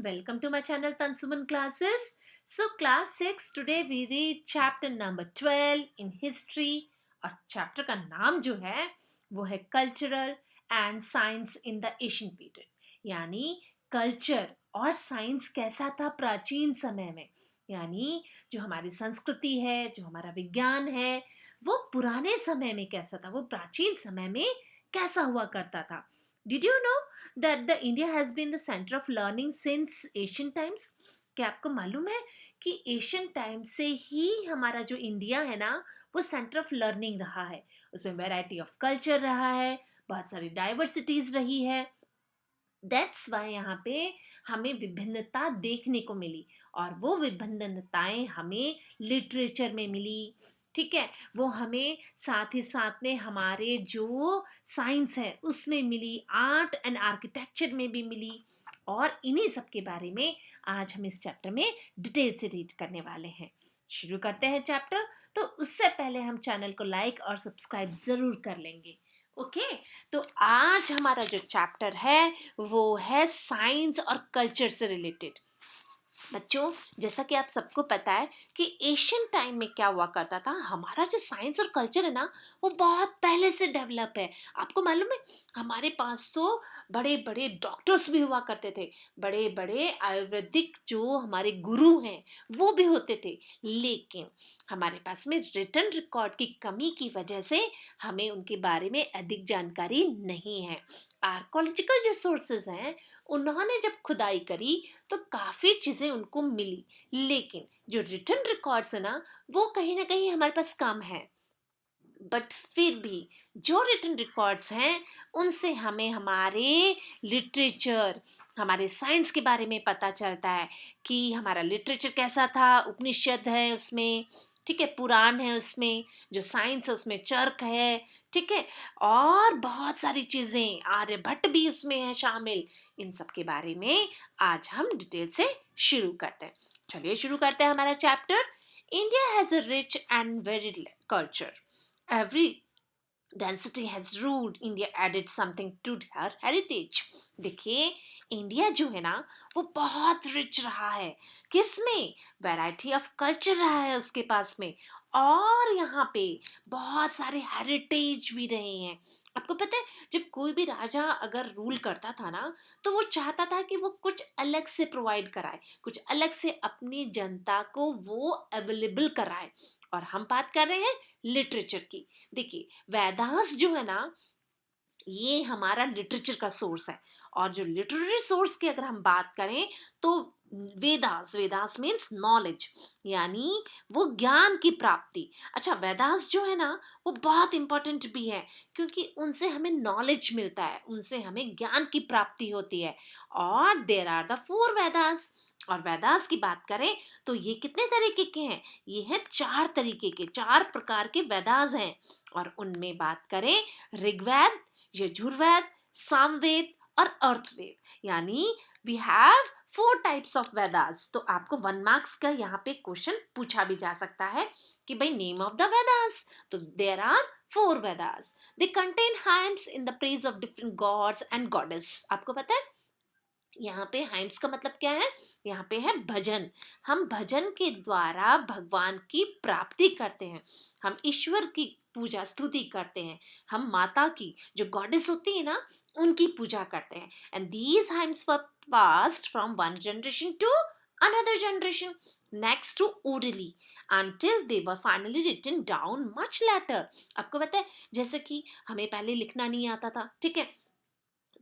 welcome to my channel Tansuman Classes. So class 6 today we read chapter number 12 in history और chapter का नाम जो है वो है Cultural and Science in the Asian Period, यानी कल्चर और साइंस कैसा था प्राचीन समय में, यानी जो हमारी संस्कृति है, जो हमारा विज्ञान है, वो पुराने समय में कैसा था, वो प्राचीन समय में कैसा हुआ करता था. Did you know that the India has been the center of learning since Asian times? क्या आपको मालूम है कि एशियन टाइम से ही हमारा जो इंडिया है ना वो सेंटर ऑफ लर्निंग रहा है. उसमें वैरायटी ऑफ कल्चर रहा है, बहुत सारी डाइवर्सिटीज रही है. दैट्स वाई यहाँ पे हमें विभिन्नता देखने को मिली और वो विभिन्नताएं हमें लिटरेचर में मिली. ठीक है, वो हमें साथ ही साथ में हमारे जो साइंस है उसमें मिली, आर्ट एंड आर्किटेक्चर में भी मिली. और इन्हीं सब के बारे में आज हम इस चैप्टर में डिटेल से रीड करने वाले हैं. शुरू करते हैं चैप्टर. तो उससे पहले हम चैनल को लाइक और सब्सक्राइब ज़रूर कर लेंगे. ओके तो आज हमारा जो चैप्टर है वो है साइंस और कल्चर से रिलेटेड. बच्चों, जैसा कि आप सबको पता है कि एशियन टाइम में क्या हुआ करता था, हमारा जो साइंस और कल्चर है ना वो बहुत पहले से डेवलप है. आपको मालूम है हमारे पास तो बड़े बड़े डॉक्टर्स भी हुआ करते थे, बड़े बड़े आयुर्वेदिक जो हमारे गुरु हैं वो भी होते थे. लेकिन हमारे पास में रिटन रिकॉर्ड की कमी की वजह से हमें उनके बारे में अधिक जानकारी नहीं है. आर्कोलॉजिकल जो सोर्सेज हैं उन्होंने जब खुदाई करी तो काफ़ी चीज़ें उनको मिली, लेकिन जो रिटन रिकॉर्ड्स है ना वो कहीं ना कहीं हमारे पास कम है. बट फिर भी जो रिटन रिकॉर्ड्स हैं उनसे हमें हमारे लिटरेचर, हमारे साइंस के बारे में पता चलता है कि हमारा लिटरेचर कैसा था. उपनिषद है उसमें, ठीक है, पुराण है उसमें, जो साइंस है उसमें चर्क है, ठीक है, और बहुत सारी चीज़ें, आर्यभट्ट भी उसमें है शामिल. इन सब के बारे में आज हम डिटेल से शुरू करते हैं. चलिए शुरू करते हैं हमारा chapter. India has a rich and varied culture. Every density has ruled. India added something to her heritage. देखिए इंडिया जो है ना वो बहुत रिच रहा है. किसमें? वैरायटी ऑफ कल्चर रहा है उसके पास में, और यहाँ पे बहुत सारे हेरिटेज भी रहे हैं. आपको पता है जब कोई भी राजा अगर रूल करता था ना तो वो चाहता था कि वो कुछ अलग से प्रोवाइड कराए, कुछ अलग से अपनी जनता को वो अवेलेबल कराए. और हम बात कर रहे हैं लिटरेचर की. देखिए वेदांस जो है ना ये हमारा लिटरेचर का सोर्स है. और जो लिटरेरी सोर्स की अगर हम बात करें तो वेदास, वेदास मीन्स नॉलेज, यानी वो ज्ञान की प्राप्ति. अच्छा, वेदास जो है ना वो बहुत इंपॉर्टेंट भी है क्योंकि उनसे हमें नॉलेज मिलता है, उनसे हमें ज्ञान की प्राप्ति होती है. और there are the four Vedas. और वेदास की बात करें तो ये कितने तरीके के हैं? ये हैं चार तरीके के, चार प्रकार के वेदास हैं. और उनमें बात करें ऋग्वेद, यजुर्वेद, सामवेद और अर्थवेद, यानी we have four types of Vedas. तो आपको 1 मार्क्स का यहाँ पे क्वेश्चन पूछा भी जा सकता है कि भाई नेम ऑफ द वेदास. तो there are four Vedas. They contain hymns in the praise of different gods and goddess. आपको पता है यहाँ पे हाइम्स का मतलब क्या है? यहाँ पे है भजन. हम भजन के द्वारा भगवान की प्राप्ति करते हैं, हम ईश्वर की पूजा स्तुति करते हैं, हम माता की जो गॉडेस होती है ना उनकी पूजा करते हैं. And these hymns were passed from one generation to another generation, next to orally, until they were finally written down much later. आपको पता है जैसे कि हमें पहले लिखना नहीं आता था, ठीक है,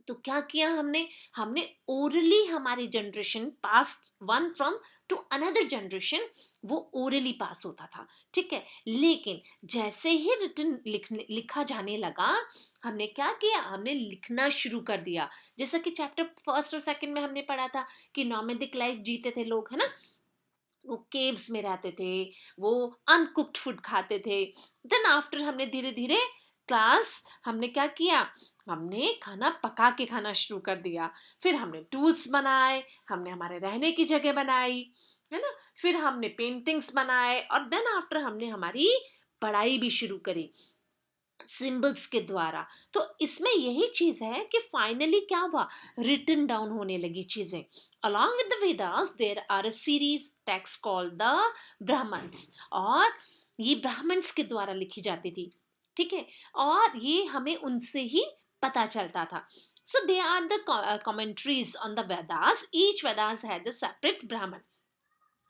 तो क्या किया हमने? हमने ओरली हमारी generation pass one from to another generation, वो ओरली पास होता था, ठीक है. लेकिन जैसे ही रिटन लिखा जाने लगा हमने क्या किया? हमने लिखना शुरू कर दिया. जैसा कि चैप्टर फर्स्ट और सेकंड में हमने पढ़ा था कि नॉमेडिक लाइफ जीते थे लोग, है ना, वो केव्स में रहते थे, वो अनकुक्ड फूड खाते थे. देन आफ्टर हमने धीरे धीरे क्लास हमने क्या किया? हमने खाना पका के खाना शुरू कर दिया. फिर हमने टूल्स बनाए, हमने हमारे रहने की जगह बनाई, है ना, फिर हमने पेंटिंग्स बनाए और देन आफ्टर हमने हमारी पढ़ाई भी शुरू करी. सिंबल्स के द्वारा। तो इसमें यही चीज है कि फाइनली क्या हुआ, रिटन डाउन होने लगी चीजें। Along with the Vedas there are a series text called the Brahmanas, और ये ब्राह्मण्स के द्वारा लिखी जाती थी, ठीक है, और ये हमें उनसे ही पता चलता था। So they are the commentaries on the Vedas. Each Vedas had a separate ब्राह्मण,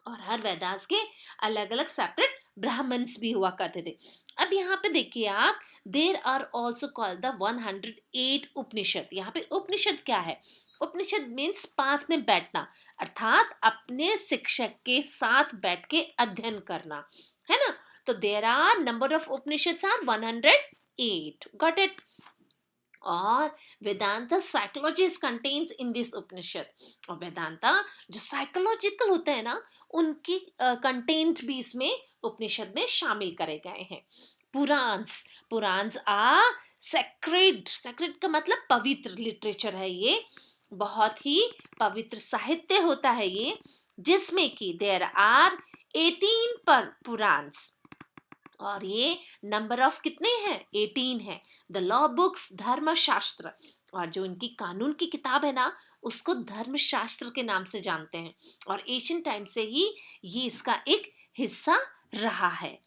और हर वेदास के अलग अलग सेपरेट ब्राह्मण्स भी हुआ करते थे। अब यहाँ पे देखिए आप, there are also called the 108 Upanishad. यहाँ पे उपनिषद क्या है? उपनिषद मीन्स पास में बैठना, अर्थात अपने शिक्षक के साथ बैठ के अध्ययन करना, है ना। तो there are number of Upanishad are 108, got it. और Vedanta psychology contains in this Upanishad, और वेदांता जो साइकोलॉजिकल होते हैं ना, उनकी कंटेंट भी इसमें उपनिषद में शामिल करे गए हैं। पुराण्स, पुराण्स आ सेक्रेड, सेक्रेड का मतलब पवित्र लिटरेचर है, ये बहुत ही पवित्र साहित्य होता है ये, जिसमें कि देयर आर 18 पर पुराण्स, और ये नंबर ऑफ कितने हैं? 18 है। द लॉ बुक्स, धर्म शास्त्र, और जो इनकी कानून की किताब है ना, उसको धर्म शास्त्र के नाम से जानते हैं, और एशियन टाइम से ही ये इसका एक हिस्सा रहा है।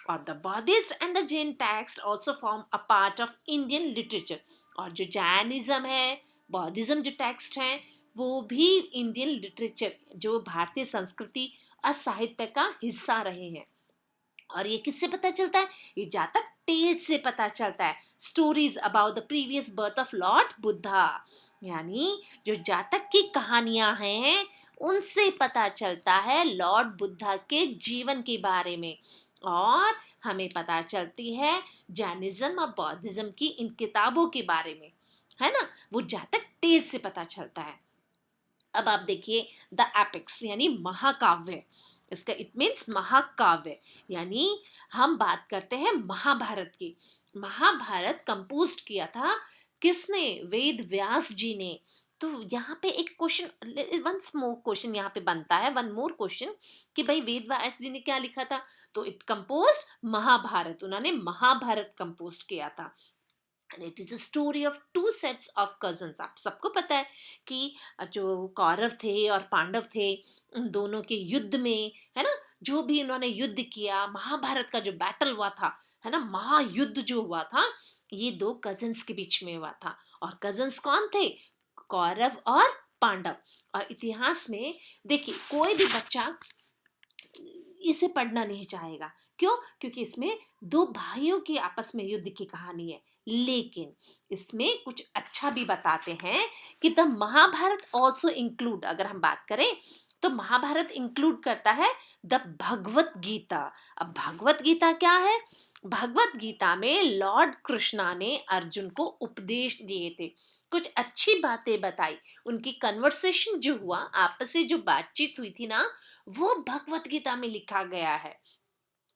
और the Buddhist and the Jain text also form a part of Indian literature, और जो जैनिज्म है, बौद्धिज्म जो टेक्स्ट हैं, वो भी इंडियन लिटरेचर, जो भारतीय संस्कृति और साहित्य का हिस्सा रहे हैं। और ये किससे पता चलता है? ये जातक टेल्स से पता चलता है। Stories about the previous birth of Lord Buddha, यानी जो जातक की कहानियां हैं, उनसे पता चलता है लॉर्ड बुद्धा के जीवन के बारे में, और हमें पता चलती है जैनिज्म और बौद्धिज्म की इन किताबों के बारे में, है ना। वो जातक टेल्स से पता चलता है। अब आप देखिए द एपिक्स, यानी महाकाव्य, इसका इट मीन्स महाकाव्य, यानी हम बात करते हैं महाभारत की। महाभारत कंपोज किया था किसने? वेद व्यास जी ने। तो यहाँ पे एक क्वेश्चन, वन मोर क्वेश्चन यहाँ पे बनता है, वन मोर क्वेश्चन, कि भाई वेद व्यास जी ने क्या लिखा था? तो इट कंपोज महाभारत, उन्होंने महाभारत कंपोज किया था। And it is a story of two sets of cousins. आप सबको पता है कि जो कौरव थे और पांडव थे, उन दोनों के युद्ध में, है ना, जो भी इन्होंने युद्ध किया, महाभारत का जो बैटल हुआ था, है ना, महायुद्ध जो हुआ था, ये दो कजन्स के बीच में हुआ था। और कजन्स कौन थे? कौरव और पांडव। और इतिहास में देखिए, कोई भी बच्चा इसे पढ़ना नहीं चाहेगा, क्यों? क्योंकि इसमें दो भाइयों की आपस में युद्ध की कहानी है, लेकिन इसमें कुछ अच्छा भी बताते हैं कि द महाभारत ऑल्सो इंक्लूड, अगर हम बात करें तो महाभारत इंक्लूड करता है द भगवत गीता। अब भगवत गीता क्या है? भगवत गीता में लॉर्ड कृष्णा ने अर्जुन को उपदेश दिए थे, कुछ अच्छी बातें बताई, उनकी कन्वर्सेशन जो हुआ, आपस में जो बातचीत हुई थी ना, वो भगवत गीता में लिखा गया है।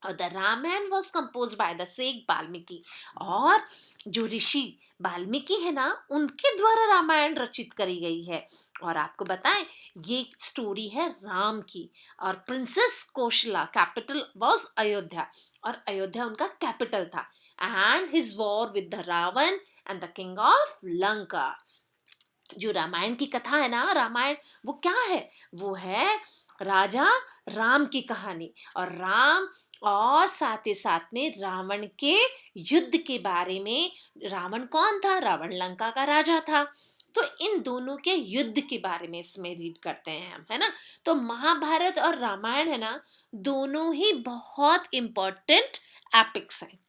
और the Ramayana was compose by the sage Valmiki, और जो ऋषि वाल्मीकि है ना, उनके द्वारा रामायण रचित करी गई है। और आपको बताएं, ये स्टोरी है राम की, और princess Kaushala capital was Ayodhya, और अयोध्या उनका कैपिटल था। And his war with the Ravana and the king of Lanka. जो रामायण की कथा है ना, रामायण वो क्या है? वो है राजा राम की कहानी, और राम और साथ ही साथ में रावण के युद्ध के बारे में। रावण कौन था? रावण लंका का राजा था। तो इन दोनों के युद्ध के बारे में इसमें रीड करते हैं हम, है ना। तो महाभारत और रामायण है ना, दोनों ही बहुत इंपॉर्टेंट एपिक्स हैं,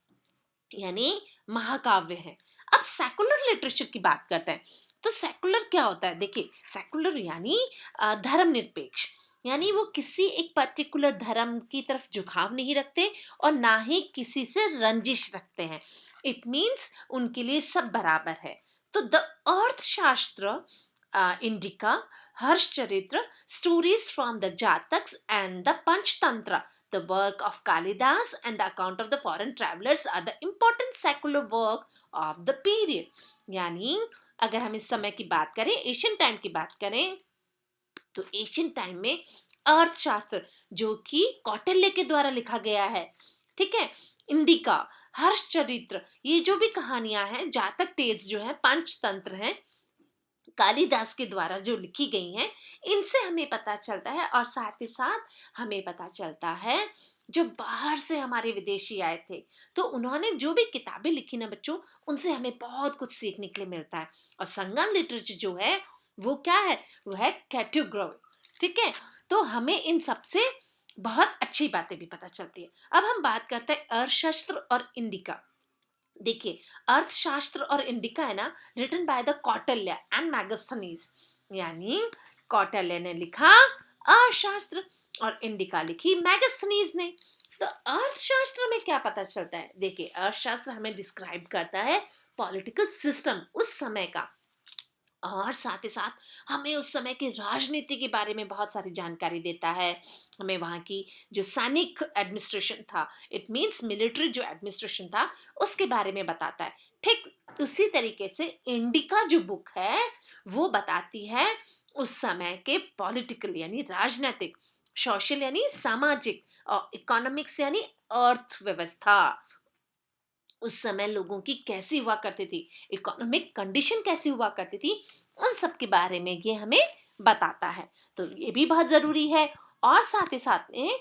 यानी महाकाव्य है। अब सेकुलर लिटरेचर की बात करते हैं। तो सेकुलर क्या होता है? देखिए, सेकुलर यानी धर्मनिरपेक्ष, यानी वो किसी एक पर्टिकुलर धर्म की तरफ झुकाव नहीं रखते, और ना ही किसी से रंजिश रखते हैं। इट मीन्स उनके लिए सब बराबर है। तो the Arthashastra, Indica, Harshacharitra, stories from the Jatakas and the Panchatantra, the work of Kalidas and the account of the foreign travelers are the important secular work of the period। यानी अगर हम इस समय की बात करें, एशियन टाइम की बात करें, तो एशियन टाइम में अर्थशास्त्र, जो कि कौटिल्य के द्वारा लिखा गया है, ठीक है, इंडिका, हर्षचरित्र, ये जो भी कहानियां हैं, जातक टेल्स जो हैं, पंचतंत्र हैं, कालिदास के द्वारा जो लिखी गई हैं, इनसे हमें पता चलता है। और साथ ही साथ हमें पता चलता है जो बाहर से हमारे विदेशी आए थे, तो उन्होंने जो भी किताबें लिखी ना बच्चों, उनसे हमें बहुत कुछ सीखने के लिए मिलता है। और संगम लिटरेचर जो है वो क्या है, वो है कैटेगरी, ठीक है। तो हमें इन सबसे बहुत अच्छी बातें भी पता चलती है। अब हम बात करते हैं अर्थशास्त्र और इंडिका। देखिए, अर्थशास्त्र और इंडिका है ना, written by the Kautilya and Megasthenes, यानी कौटिल्य ने लिखा अर्थशास्त्र और इंडिका लिखी मैगस्थनीज ने। तो अर्थशास्त्र में क्या पता चलता है, देखिए अर्थशास्त्र हमें डिस्क्राइब करता है पॉलिटिकल सिस्टम उस समय का, और साथ ही साथ हमें उस समय की राजनीति के बारे में बहुत सारी जानकारी देता है। हमें वहाँ की जो सैनिक एडमिनिस्ट्रेशन था, इट मीन्स मिलिट्री जो एडमिनिस्ट्रेशन था, उसके बारे में बताता है। ठीक उसी तरीके से इंडिका जो बुक है वो बताती है उस समय के पॉलिटिकल यानी राजनीतिक, सोशल यानी सामाजिक, और इकोनॉमिक्स यानी अर्थव्यवस्था, उस समय लोगों की कैसी हुआ करती थी, इकोनॉमिक कंडीशन कैसी हुआ करती थी, उन सब के बारे में ये हमें बताता है। तो ये भी बहुत जरूरी है। और साथ ही साथ में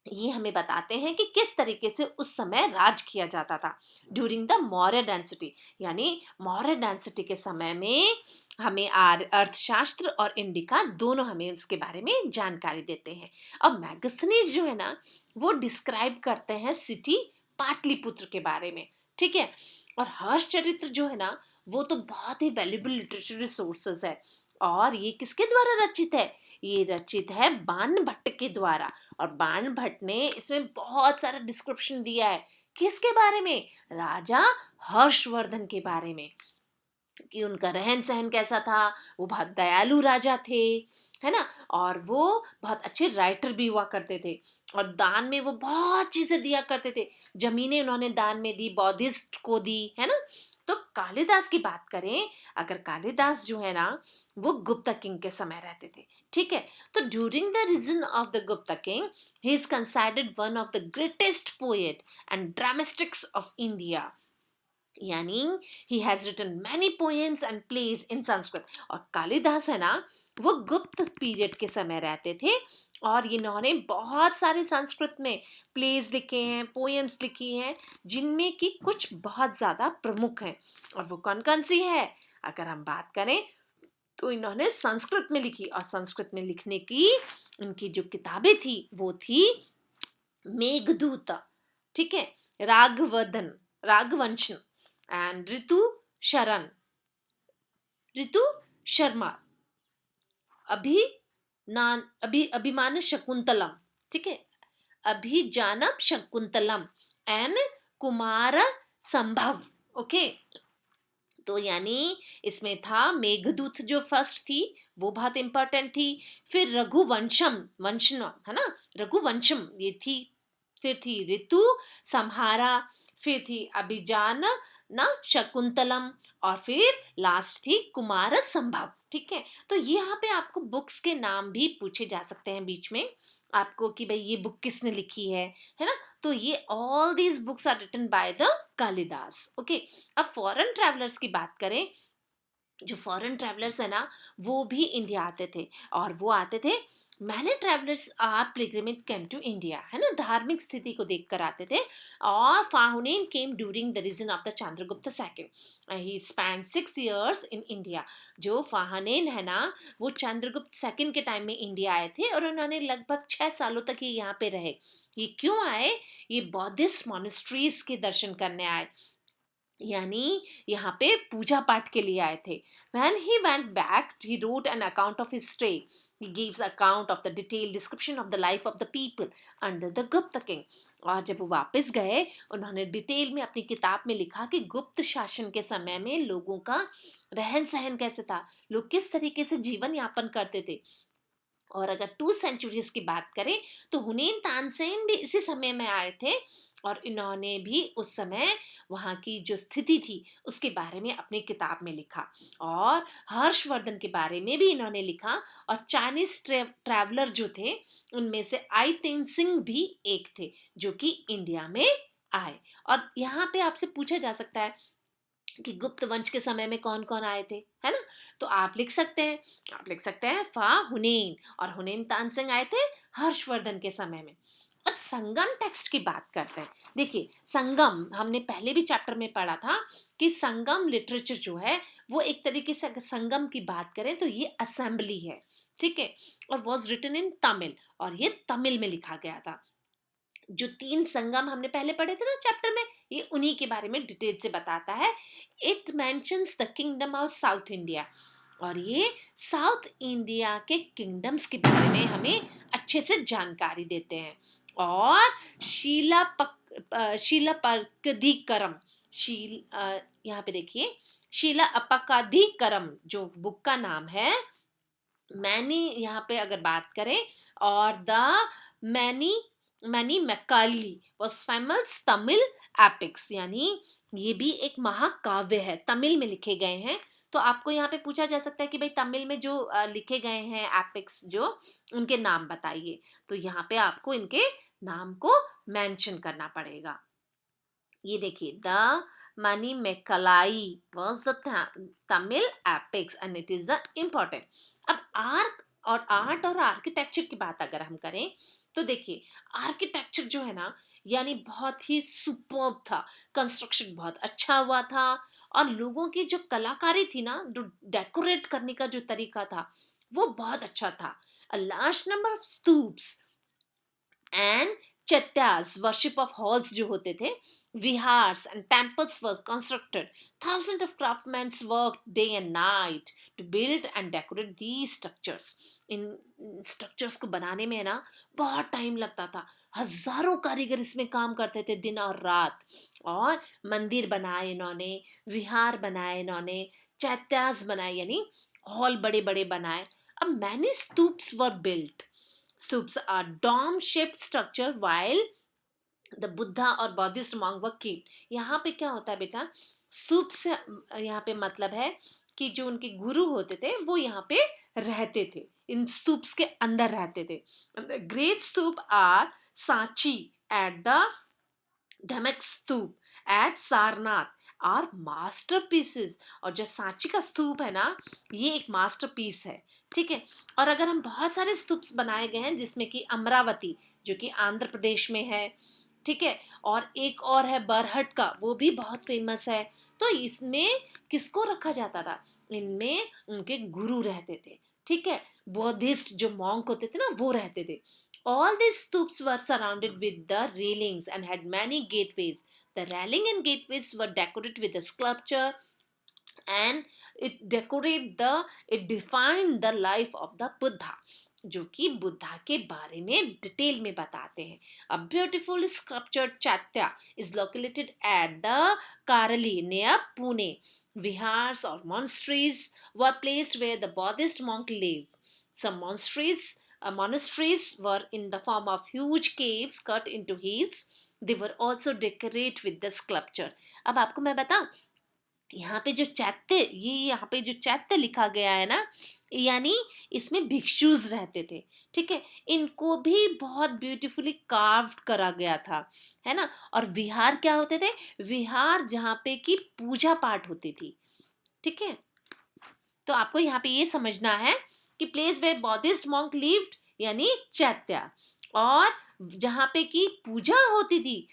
ये हमें बताते हैं कि किस तरीके से उस समय राज किया जाता था ड्यूरिंग द मौर्य डायनेस्टी, यानी मौर्य डायनेस्टी के समय में हमें अर्थशास्त्र और इंडिका दोनों हमें इसके बारे में जानकारी देते हैं। अब मैगस्थनीज जो है ना, वो डिस्क्राइब करते हैं सिटी पाटलिपुत्र के बारे में, ठीक है। और हर्षचरित्र जो है ना, वो तो बहुत ही वैल्यूबल लिटरेचर रिसोर्सेज है। और ये किसके द्वारा रचित है, ये रचित है बाण भट्ट के द्वारा। और बाण भट्ट ने इसमें बहुत सारा डिस्क्रिप्शन दिया है, किसके बारे में, राजा हर्षवर्धन के बारे में, कि उनका रहन सहन कैसा था, वो बहुत दयालु राजा थे, है ना। और वो बहुत अच्छे राइटर भी हुआ करते थे, और दान में वो बहुत चीजें दिया करते थे। जमीनें उन्होंने दान में दी, बौद्धिस्ट को दी, है ना। तो कालिदास की बात करें, अगर कालिदास जो है ना, वो गुप्ता किंग के समय रहते थे, ठीक है। तो during the reign of the Gupta king, he is considered one of the greatest poet and dramatists of India, यानी he has written many poems and plays in Sanskrit. और कालिदास है ना, वो गुप्त पीरियड के समय रहते थे, और इन्होंने बहुत सारे संस्कृत में प्लेज लिखे हैं, पोएम्स लिखी हैं, जिनमें कि कुछ बहुत ज्यादा प्रमुख हैं। और वो कौन कौन सी है, अगर हम बात करें तो इन्होंने संस्कृत में लिखी, और संस्कृत में लिखने की इनकी जो किताबें थी वो थी मेघदूत, ठीक है, राघवदन, राघवंशन एंड शरण ऋतु शर्मा, अभी अभिमान शकुंतलम, ठीक है, अभिजानम शकुंतलम एंड कुमार संभव, ओके। तो यानी इसमें था मेघदूत जो फर्स्ट थी, वो बहुत इंपॉर्टेंट थी। फिर रघुवंशम, वंशम है ना, रघुवंशम ये थी। फिर थी ऋतु संहारा, फिर थी अभिजान ना शकुंतलम, और फिर लास्ट थी कुमार संभव, ठीक है। तो यहाँ पे आपको बुक्स के नाम भी पूछे जा सकते हैं बीच में आपको, कि भाई ये बुक किसने लिखी है ना। तो ये all these books are written by the Kalidasa, okay. अब फॉरेन ट्रैवलर्स की बात करें, जो फॉरेन ट्रैवलर्स है ना, वो भी इंडिया आते थे, और वो आते थे, many travellers are pilgrimage came to India, है ना, धार्मिक स्थिति को देखकर आते थे। और Fahien came during the reign of the Chandragupta second, he spend 6 years in India. जो फाहनेन है ना, वो चंद्रगुप्त सेकंड के टाइम में इंडिया आए थे, और उन्होंने लगभग 6 सालों तक ये यहाँ पे रहे। ये क्यों आए, ये बौद्धिस्ट मॉनेस्ट्रीज के दर्शन करने आए, यानी यहाँ पे पूजा पाठ के लिए आए थे। When he went back, he wrote an account of his stay. He gives account of the detailed description of the life of the people under the Gupta king. और जब वो वापस गए, उन्होंने डिटेल में अपनी किताब में लिखा कि गुप्त शासन के समय में लोगों का रहन सहन कैसे था, लोग किस तरीके से जीवन यापन करते थे। और अगर 2 centuries की बात करें, तो हुनैन तानसेन भी इसी समय में आए थे, और इन्होंने भी उस समय वहाँ की जो स्थिति थी उसके बारे में अपनी किताब में लिखा। और हर्षवर्धन के बारे में भी इन्होंने लिखा। और चाइनीज ट्रैवलर जो थे, उनमें से आई तिन सिंह भी एक थे, जो कि इंडिया में आए। और यहाँ पे आपसे पूछा जा सकता है कि गुप्त वंश के समय में कौन कौन आए थे, है ना? तो आप लिख सकते हैं फा हुनैन, और हुनैन तानसेन आए थे हर्षवर्धन के समय में। अब संगम टेक्स्ट की बात करते हैं। देखिए, संगम हमने पहले भी चैप्टर में पढ़ा था कि संगम लिटरेचर जो है वो एक तरीके से, अगर संगम की बात करें तो ये असेंबली है, ठीक है, और वॉज रिटन इन तमिल, और ये तमिल में लिखा गया था। जो 3 संगम हमने पहले पढ़े थे ना चैप्टर में, ये उन्हीं के बारे में डिटेल से बताता है। It mentions the kingdom of south India, और ये साउथ इंडिया के किंगडम्स के बारे में हमें अच्छे से जानकारी देते हैं। और शीलापकधिकरम, यहाँ पे देखिए, शीला अपकाधिकरम जो बुक का नाम है, मैनी यहाँ पे अगर बात करें, और the Mani Manimekalai was famous Tamil epics, यानी ये भी एक महाकाव्य है, तमिल में लिखे गए हैं। तो आपको यहाँ पे पूछा जा सकता है कि भाई तमिल में जो लिखे गए हैं एपिक्स जो, उनके नाम बताइए। तो यहाँ पे आपको इनके नाम को मेंशन करना पड़ेगा। ये देखिए, the Manimekalai was the Tamil epics and it is the important. अब आर्ट और आर्किटेक्चर की बात अगर हम करें तो देखिए, आर्किटेक्चर जो है ना, यानी बहुत ही सुपर्ब था, कंस्ट्रक्शन बहुत अच्छा हुआ था, और लोगों की जो कलाकारी थी ना, जो डेकोरेट करने का जो तरीका था वो बहुत अच्छा था। A large number of stupas and चैत्यास, worship of halls जो होते थे, vihars and temples were constructed. Thousands of craftsmen worked day and night to build and decorate these structures. In structures को बनाने में ना बहुत टाइम लगता था, हजारों कारीगर इसमें काम करते थे दिन और रात। और मंदिर बनाए इन्होंने, विहार बनाए इन्होंने, चैत्यास बनाए यानी हॉल बड़े बड़े बनाए। अब many stupas were built. Stups are dome-shaped structure while the Buddha और Buddhist monk were kept. यहाँ पे क्या होता है बेटा, स्तूप से यहाँ पे मतलब है कि जो उनके गुरु होते थे वो यहाँ पे रहते थे, इन स्तूप्स के अंदर रहते थे। Great stupa are Sanchi at the Dhamek stupa at Sarnath are masterpieces. और जो सांची का स्तूप है ना, ये एक मास्टरपीस है, ठीक है। और अगर हम, बहुत सारे स्तूप्स बनाए गए हैं जिसमें कि अमरावती जो कि आंध्र प्रदेश में है, ठीक है, और एक और है बरहट का, वो भी बहुत फेमस है। तो इसमें किसको रखा जाता था, इनमें उनके गुरु रहते थे, ठीक है, बौद्धिस्ट जो मॉन्क होते थे ना वो रहते थे। All these stoops were surrounded with the railings and had many gateways. The railing and gateways were decorated with a sculpture, and it defined the life of the Buddha, जो कि बुद्धा के बारे में डिटेल में बताते हैं। A beautiful sculptured chaitya is located at the Karali near Pune. Vihars or monasteries were placed where the Buddhist monk lived. Some monasteries were in the form of huge caves cut into hills. They were also decorated with the sculpture. अब आपको मैं बताऊं, यहाँ पे जो चैत्य, ये यहाँ पे जो चैत्य लिखा गया है ना, यानी इसमें भिक्षुज रहते थे, ठीक है, इनको भी बहुत ब्यूटीफुली कार्व्ड करा गया था, है ना। और विहार क्या होते थे, विहार जहाँ पे की पूजा पाठ होती थी, ठीक है। तो आपको यहाँ पे ये समझना है कि प्लेस वे बौद्धिस्ट मॉन्क लिव्ड यानी चैत्य, और जहाँ पे की पूजा होती थी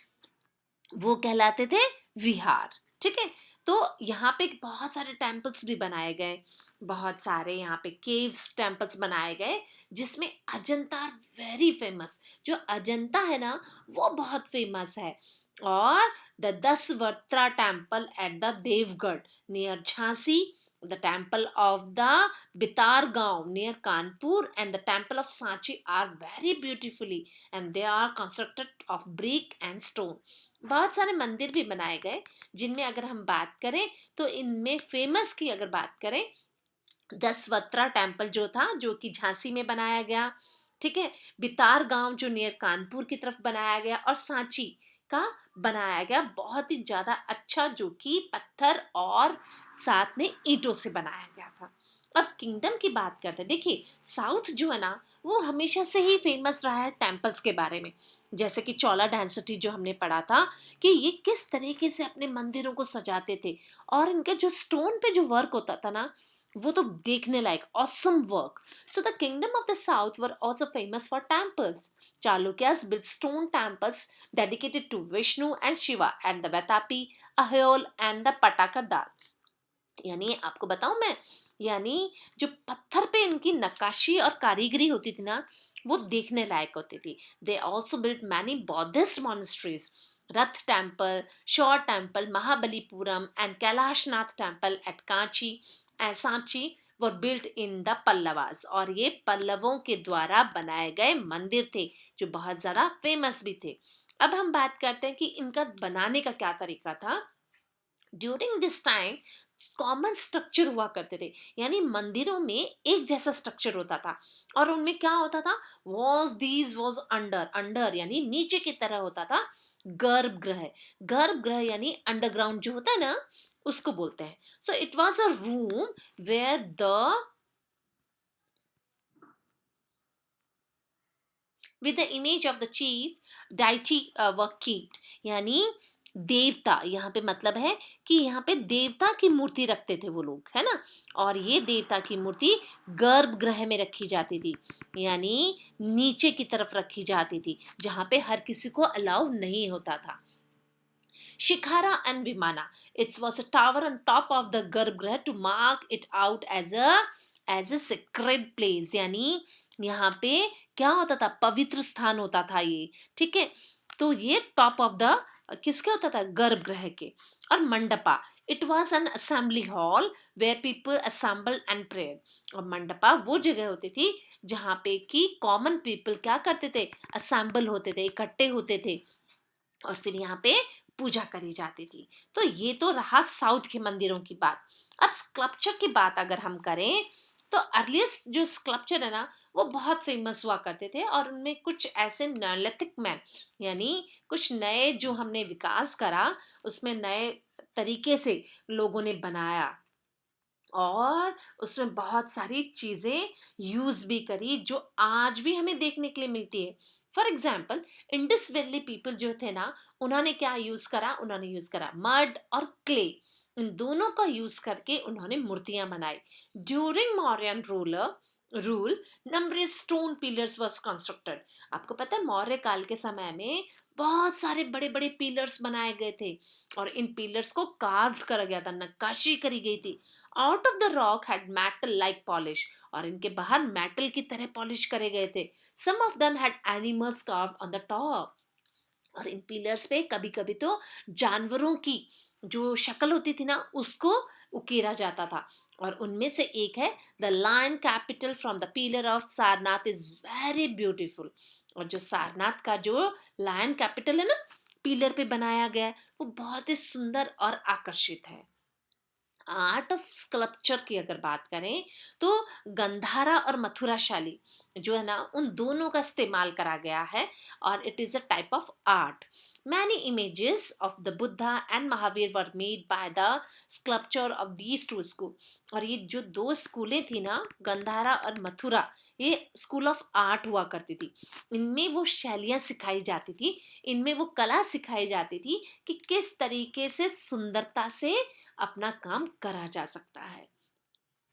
वो कहलाते थे विहार, ठीक है। तो यहाँ पे बहुत सारे टेम्पल्स भी बनाए गए, बहुत सारे यहाँ पे केव्स टेम्पल्स बनाए गए, जिसमें अजंता वेरी फेमस, जो अजंता है ना वो बहुत फेमस है। और the 10 Avatara temple at the Deogarh near Jhansi, the temple of the Bitargaon near Kanpur and the temple of Sanchi are very beautifully, and they are constructed of brick and stone. बहुत सारे मंदिर भी बनाए गए, जिनमें अगर हम बात करें तो इनमें फेमस की अगर बात करें, दसवत्रा टेम्पल जो था, जो कि झांसी में बनाया गया, ठीक है, बितार गांव जो नियर कानपुर की तरफ बनाया गया, और सांची का बनाया गया बहुत ही ज्यादा अच्छा, जो कि पत्थर और साथ में ईंटों से बनाया गया था। अब किंगडम की बात करते हैं। देखिए, साउथ जो है ना, वो हमेशा से ही फेमस रहा है टेम्पल्स के बारे में। जैसे कि चोला डायनेस्टी जो हमने पढ़ा था, कि ये किस तरीके से अपने मंदिरों को सजाते थे, और इनका जो स्टोन पे जो वर्क होता था ना, वो तो देखने लायक awesome work. So the kingdom of the south were also famous for temples. Chalukyas built stone temples dedicated to Vishnu and Shiva and the Vatapi, Ahol and the Patakadar। यानी आपको बताऊं मैं, यानी जो पत्थर पे इनकी नक्काशी और कारीगरी होती थी ना, वो देखने लायक होती थी। They also built many Buddhist monasteries. Rath temple, shore temple, Mahabalipuram and Kailashnath temple at Kanchi and Sanchi were built in the Pallavas. और ये पल्लवों के द्वारा बनाए गए मंदिर थे, जो बहुत ज्यादा फेमस भी थे। अब हम बात करते हैं कि इनका बनाने का क्या तरीका था। During this time common structure हुआ करते थे, यानी मंदिरों में एक जैसा स्ट्रक्चर होता था। और उनमें क्या होता था, was these was under, under यानी नीचे की तरह होता था गर्भगृह। गर्भगृह यानी अंडरग्राउंड जो होता है ना, उसको बोलते हैं। So it was a room where the with the image of the chief deity were kept। यानी देवता, यहाँ पे मतलब है कि यहाँ पे देवता की मूर्ति रखते थे वो लोग, है ना। और ये देवता की मूर्ति गर्भगृह में रखी जाती थी, यानी नीचे की तरफ रखी जाती थी, जहाँ पे हर किसी को अलाउ नहीं होता था। Shikhara and vimana, it's was a tower on top of the garbhagriha to mark it out as a sacred place. यानी यहाँ पे क्या होता था, पवित्र स्थान होता था ये, ठीक है। तो ये टॉप ऑफ द किसके होता था, गर्भगृह के। और mandapa, it was an assembly hall where people assemble and prayer. और मंडपा वो जगह होती थी जहाँ पे कि कॉमन पीपल क्या करते थे, असेंबल होते थे, इकट्ठे होते थे, और फिर यहाँ पे पूजा करी जाती थी। तो ये तो रहा साउथ के मंदिरों की बात। अब स्कल्पचर की बात अगर हम करें, तो अर्लीस्ट जो स्कल्पचर है ना, वो बहुत फेमस हुआ करते थे, और उनमें कुछ ऐसे नेलिथिक मैन, यानी कुछ नए जो हमने विकास करा, उसमें नए तरीके से लोगों ने बनाया, और उसमें बहुत सारी चीजें यूज भी करी, जो आज भी हमें देखने के लिए मिलती है। For example, Indus valley people जो थे ना, उन्होंने क्या यूज करा, उन्होंने यूज करा मड और क्ले। इन दोनों का यूज करके उन्होंने मूर्तियां बनाई। During Mauryan rule number stone pillars was constructed. आपको पता है, मौर्य काल के समय में बहुत सारे बड़े बड़े पिलर्स बनाए गए थे, और इन पिलर्स को कार्व करा गया था, नक्काशी करी गई थी। Out of the rock had metal like polish, और इनके बाहर मेटल की तरह पॉलिश करे गए थे। Some of them had animals carved on the top. और इन पिलर्स पे कभी कभी तो जानवरों की जो शक्ल होती थी ना, उसको उकेरा जाता था। और उनमें से एक है the lion capital from the pillar of Sarnath is very beautiful. और जो सारनाथ का जो लायन कैपिटल है ना, पिलर पे बनाया गया है, वो बहुत ही सुंदर और आकर्षित है। आर्ट ऑफ स्कल्पचर की अगर बात करें, तो गंधारा और मथुराशाली जो है ना, उन दोनों का इस्तेमाल करा गया है, और it is a type of art. Many images of the Buddha and Mahavir were made by the sculpture of these two school. और ये जो दो स्कूलें थी ना, गंधारा और मथुरा, ये स्कूल ऑफ आर्ट हुआ करती थी। इनमें वो शैलियाँ सिखाई जाती थी, इनमें वो कला सिखाई जाती थी कि किस तरीके से सुंदरता से अपना काम करा जा सकता है।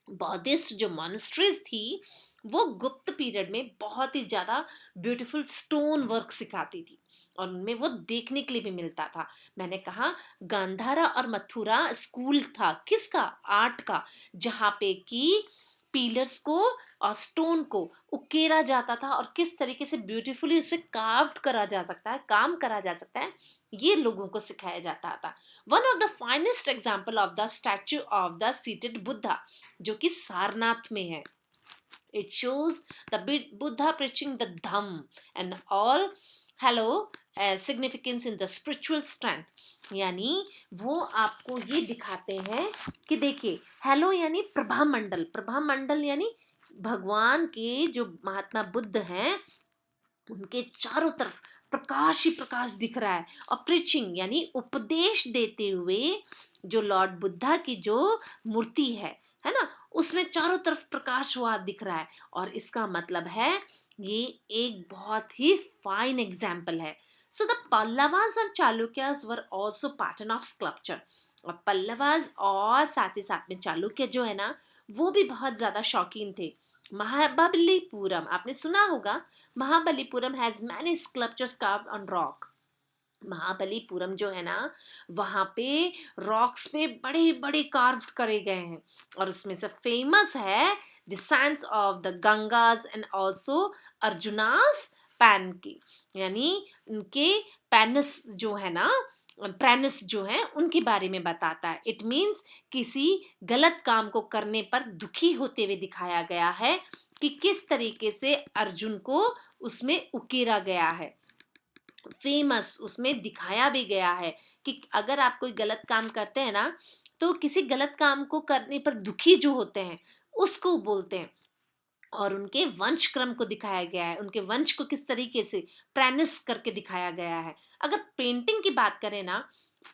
बौद्धिस्ट जो मॉनेस्ट्रीज थी, वो गुप्त पीरियड में बहुत ही ज्यादा ब्यूटीफुल स्टोन वर्क सिखाती थी, और उनमें वो देखने के लिए भी मिलता था। मैंने कहा, गांधारा और मथुरा स्कूल था किसका, आर्ट का, जहाँ पे कि पिलर्स को और स्टोन को उकेरा जाता था, और किस तरीके से ब्यूटीफुली उसे कार्व करा जा सकता है, काम करा जा सकता है, ये लोगों को सिखाया जाता था। One of the finest example of the statue of the seated Buddha, जो कि सारनाथ में है। It shows the Buddha preaching the Dham and all hello significance in the spiritual strength। यानी वो आपको ये दिखाते हैं कि देखिए, हेलो यानी प्रभा मंडल, प्रभा मंडल यानी भगवान के जो महात्मा बुद्ध हैं, उनके चारों तरफ प्रकाश ही प्रकाश दिख रहा है। और प्रीचिंग यानी उपदेश देते हुए, जो लॉर्ड बुद्धा की जो मूर्ति है ना, उसमें चारों तरफ प्रकाश हुआ दिख रहा है, और इसका मतलब है ये एक बहुत ही फाइन एग्जाम्पल है. सो द पल्लवास और Chalukyas were also pattern of sculpture. और पल्लवास और साथ ही साथ में चालुक्य जो है ना, वो भी बहुत ज्यादा शौकीन थे. महाबलीपुरम आपने सुना होगा. Mahabalipuram has many sculptures carved on rock. Mahabalipuram जो है ना, वहां पे रॉक्स पे बड़े बड़े कार्व करे गए हैं, और उसमें से फेमस है descents of the Gangas and also Arjunas penance की. यानी उनके पैनस जो है ना, प्रेनिस जो है उनके बारे में बताता है. इट मीन्स किसी गलत काम को करने पर दुखी होते हुए दिखाया गया है कि किस तरीके से अर्जुन को उसमें उकेरा गया है. फेमस उसमें दिखाया भी गया है कि अगर आप कोई गलत काम करते हैं ना, तो किसी गलत काम को करने पर दुखी जो होते हैं उसको बोलते हैं. और उनके वंश क्रम को दिखाया गया है, उनके वंश को किस तरीके से प्रेनिस करके दिखाया गया है. अगर पेंटिंग की बात करें ना,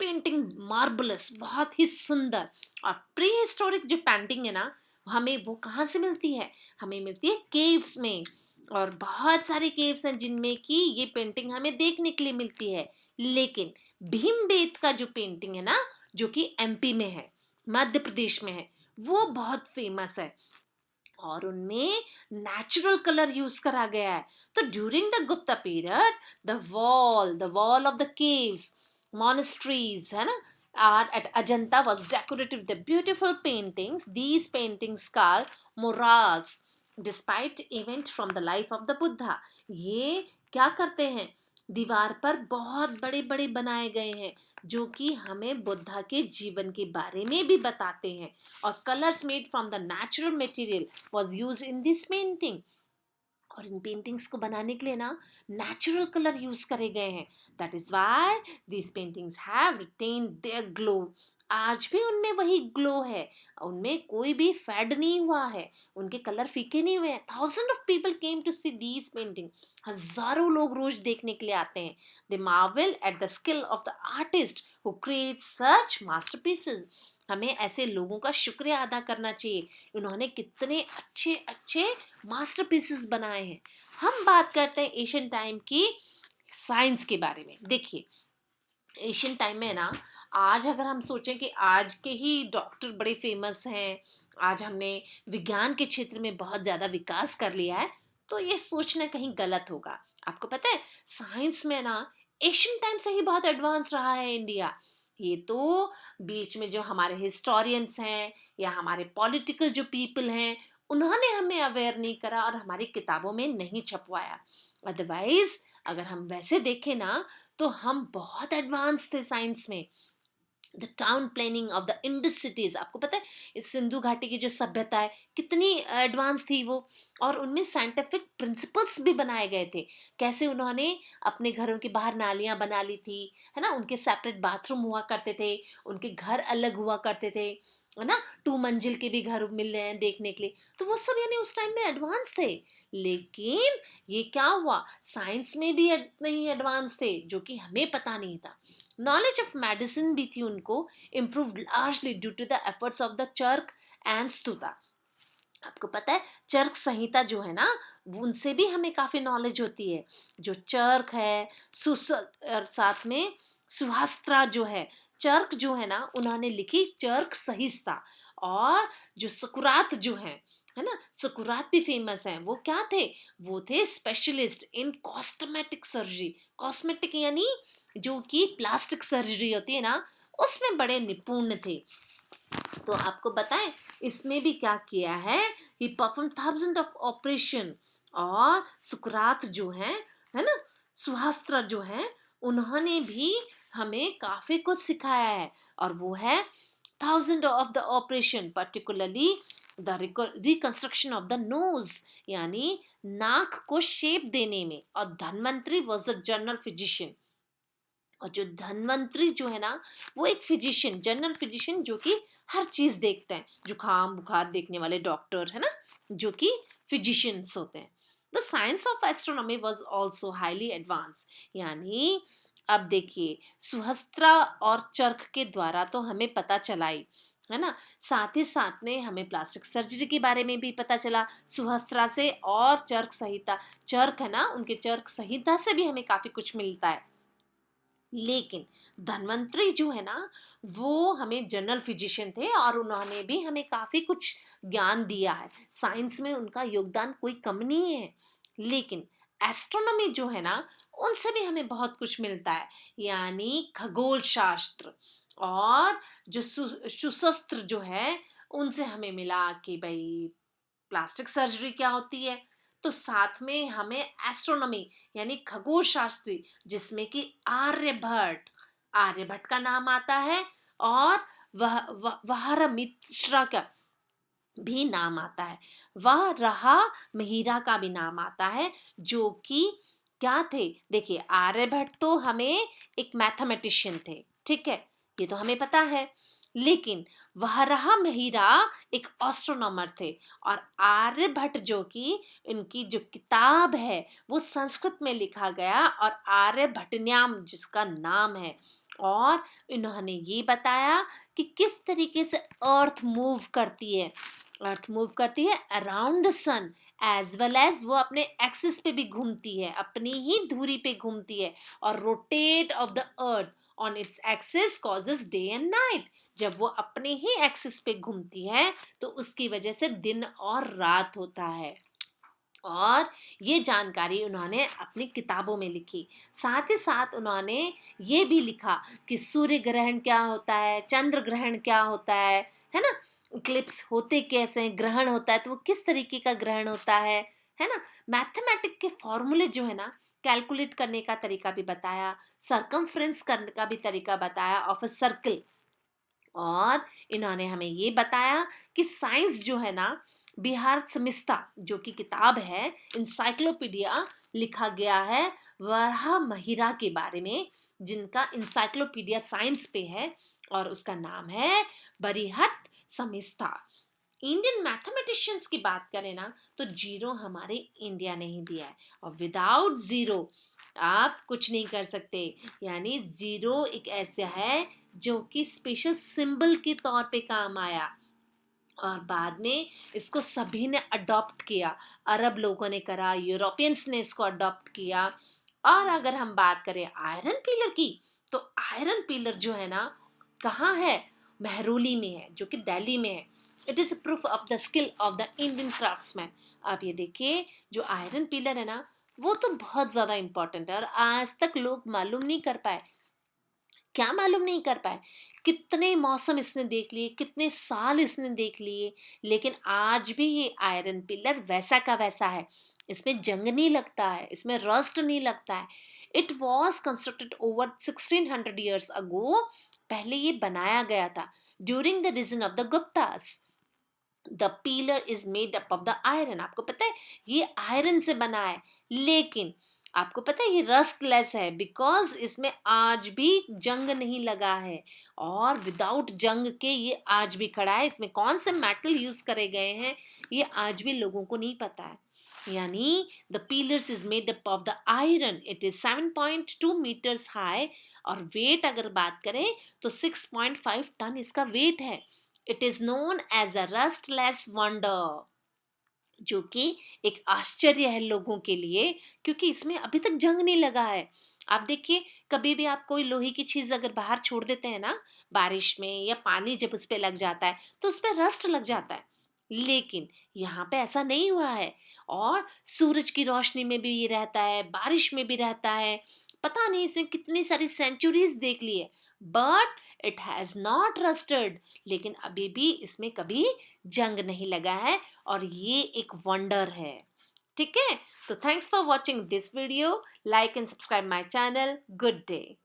पेंटिंग मार्बलस, बहुत ही सुंदर. और प्री हिस्टोरिक जो पेंटिंग है ना, हमें वो कहाँ से मिलती है? हमें मिलती है केव्स में. और बहुत सारे केव्स हैं जिनमें कि ये पेंटिंग हमें देखने के लिए मिलती है. लेकिन भीमबेटका जो पेंटिंग है ना, जो कि एमपी में है, मध्य प्रदेश में है, वो बहुत फेमस है. और उनमें नेचुरल कलर यूज करा गया है. तो during the Gupta period, the wall of the caves, monasteries है ना, are at Ajanta was decorated with the beautiful paintings. These paintings called murals despite event from the life of the Buddha. ये क्या करते हैं? दीवार पर बहुत बड़े बड़े बनाए गए हैं जो कि हमें बुद्धा के जीवन के बारे में भी बताते हैं. और colours made from the natural material was use in this painting. और इन पेंटिंग्स को बनाने के लिए ना नेचुरल कलर यूज करे गए हैं. That is why these paintings have retain their glow. आज भी उनमें वही ग्लो है, उनमें कोई भी फेड नहीं हुआ है, उनके कलर फीके नहीं हुए हैं. Thousand of people came to see these painting. हजारों लोग रोज देखने के लिए आते हैं. They marvel at the skill of the artist who create such masterpieces. हमें ऐसे लोगों का शुक्रिया अदा करना चाहिए. उन्होंने कितने अच्छे अच्छे मास्टरपीसेस बनाए हैं. हम बात करते हैं एशियन टाइम की साइंस के बारे में. देखिए, एशियन टाइम में ना, आज अगर हम सोचें कि आज के ही डॉक्टर बड़े फेमस हैं, आज हमने विज्ञान के क्षेत्र में बहुत ज़्यादा विकास कर लिया है, तो ये सोचना कहीं गलत होगा. आपको पता है, साइंस में ना एशियन टाइम से ही बहुत एडवांस रहा है इंडिया. ये तो बीच में जो हमारे हिस्टोरियंस हैं या हमारे पॉलिटिकल जो पीपल हैं, उन्होंने हमें अवेयर नहीं करा और हमारी किताबों में नहीं छपवाया. अदरवाइज अगर हम वैसे देखें ना, तो हम बहुत एडवांस थे साइंस में. The town planning of the Indus cities, आपको पता है इस सिंधु घाटी की जो सभ्यता है कितनी एडवांस थी वो. और उनमें साइंटिफिक प्रिंसिपल्स भी बनाए गए थे. कैसे उन्होंने अपने घरों के बाहर नालियां बना ली थी, है ना, उनके सेपरेट बाथरूम हुआ करते थे, उनके घर अलग हुआ करते थे, है ना, 2 मंजिल के भी घर मिल रहे हैं देखने के लिए. तो वो सब यानी उस टाइम में एडवांस थे. लेकिन ये क्या हुआ, साइंस में भी नहीं एडवांस थे, जो कि हमें पता नहीं था. नॉलेज ऑफ मेडिसिन भी थी उनको, improve largely due to the efforts of the Charak and Sushruta. आपको पता है चर्क संहिता जो है ना, उनसे भी हमें काफी नॉलेज होती है. जो चर्क है, और साथ में सुहास्त्रा जो है, चर्क जो है ना, उन्होंने लिखी चर्क संहिता. और जो सुकुरात जो है ना, सुकुरात भी फेमस है. वो क्या थे? वो थे specialist in cosmetic surgery. Cosmetic यानी जो कि प्लास्टिक सर्जरी होती है ना, उसमें बड़े निपुण थे. तो आपको बताएं, इसमें भी क्या किया है, ही परफॉर्म थाउजेंड ऑफ ऑपरेशन. और सुकरात जो है ना, सुहास्त्रा जो है, उन्होंने भी हमें काफी कुछ सिखाया है. और वो है thousand of the operation, particularly the reconstruction of the nose, यानी नाक को शेप देने में. और Dhanvantari was the general physician. और जो धन्वंतरी जो है ना, वो एक फिजिशियन, जनरल फिजिशियन, जो कि हर चीज देखते हैं, जुकाम बुखार देखने वाले डॉक्टर है ना, जो कि फिजिशियंस होते हैं. The science of astronomy was also highly advance. यानी अब देखिए, सुहस्त्रा और चर्क के द्वारा तो हमें पता चला ही है ना। साथ ही साथ में हमें प्लास्टिक सर्जरी के बारे में भी पता चला सुहस्त्रा से, और चर्क संहिता, चर्क है ना, उनके चर्क संहिता से भी हमें काफी कुछ मिलता है। लेकिन धन्वंतरी जो है ना, वो हमें जनरल फिजिशियन थे और उन्होंने भी हमें काफी कुछ ज्ञान दिया है। साइंस में उनका योगदान कोई कम नहीं है। लेकिन एस्ट्रोनॉमी जो है ना, उनसे भी हमें बहुत कुछ मिलता है, यानी खगोल शास्त्र। और जो सुशस्त्र जो है, उनसे हमें मिला कि भाई प्लास्टिक सर्जरी क्या होती है। तो साथ में हमें एस्ट्रोनॉमी यानी खगोल शास्त्री, जिसमें कि आर्यभट्ट, आर्यभट्ट का नाम आता है, और वह मिश्रा का भी नाम आता है, वह रहा महिरा का भी नाम आता है, जो कि क्या थे, देखिए आर्यभट्ट तो हमें एक मैथमेटिशियन थे, ठीक है, ये तो हमें पता है। लेकिन वह रहा महिरा एक एस्ट्रोनॉमर थे। और आर्यभट्ट जो कि इनकी जो किताब है वो संस्कृत में लिखा गया, और आर्यभट्टन्याम जिसका नाम है। और इन्होंने ये बताया कि किस तरीके से अर्थ मूव करती है। अर्थ मूव करती है around the sun, as well as वो अपने एक्सिस पे भी घूमती है, अपनी ही धुरी पे घूमती है। और rotate of the earth on its axis causes day and night. जब वो अपने ही एक्सिस पे घूमती है तो उसकी वजह से दिन और रात होता है। और ये जानकारी उन्होंने अपनी किताबों में लिखी। साथ ही साथ उन्होंने ये भी लिखा कि सूर्य ग्रहण क्या होता है, चंद्र ग्रहण क्या होता है ना, इक्लिप्स होते कैसे हैं, ग्रहण होता है तो वो किस तरीके का ग्रहण होता है ना। मैथमेटिक के फॉर्मूले जो है ना, कैलकुलेट करने का तरीका भी बताया, सरकमफ्रेंस करने का भी तरीका बताया ऑफ अ सर्कल। और इन्होंने हमें ये बताया कि साइंस जो है ना, बिहार समिस्ता जो कि किताब है, इंसाइक्लोपीडिया लिखा गया है वराह महिरा के बारे में, जिनका इंसाइक्लोपीडिया साइंस पे है, और उसका नाम है बरिहत समिस्ता। इंडियन मैथमेटिशियंस की बात करें ना, तो जीरो हमारे इंडिया ने ही दिया है, और विदाउट जीरो आप कुछ नहीं कर सकते। यानी जीरो एक ऐसा है जो कि स्पेशल सिंबल के तौर पे काम आया, और बाद में इसको सभी ने अडॉप्ट किया। अरब लोगों ने करा, यूरोपियंस ने इसको अडॉप्ट किया। और अगर हम बात करें आयरन पिलर की, तो आयरन पिलर जो है ना, कहाँ है, महरौली में है, जो कि दिल्ली में है। It is proof of the skill of the Indian craftsman. आप ये देखिए, जो आयरन पिलर है ना, वो तो बहुत ज्यादा इंपॉर्टेंट है, और आज तक लोग मालूम नहीं कर पाए। क्या मालूम नहीं कर पाए, कितने मौसम इसने देख लिए, कितने साल इसने देख लिए, लेकिन आज भी ये आयरन पिलर वैसा का वैसा है। इसमें जंग नहीं लगता है, इसमें रस्ट नहीं लगता है। It was constructed over 1600 years ago. पहले ये बनाया गया था during the reign of the Guptas. The pillar is made up of the iron. आपको पता है ये आयरन से बना है, लेकिन आपको पता है ये रस्टलेस है, बिकॉज इसमें आज भी जंग नहीं लगा है। और विदाउट जंग के ये आज भी खड़ा है। इसमें कौन से मेटल यूज करे गए हैं ये आज भी लोगों को नहीं पता है। यानी the pillars is made up of the iron. It is 7.2 metres high, और वेट अगर बात करें तो 6.5 टन इसका वेट है। It is known as a rustless wonder, जो कि एक आश्चर्य है लोगों के लिए, क्योंकि इसमें अभी तक जंग नहीं लगा है। आप देखिए, कभी भी आप कोई लोहे की चीज अगर बाहर छोड़ देते हैं ना, बारिश में या पानी जब उस पे लग जाता है तो उस पे रस्ट लग जाता है। लेकिन यहाँ पे ऐसा नहीं हुआ है, और सूरज की रोशनी में भी ये रहता है, बारिश में भी रहता है। पता नहीं इसने कितनी सारी सेंचुरीज देख ली है, but it has not rusted. लेकिन अभी भी इसमें कभी जंग नहीं लगा है, और ये एक वंडर है। ठीक है, तो thanks for watching this video. Like and subscribe my channel. Good day.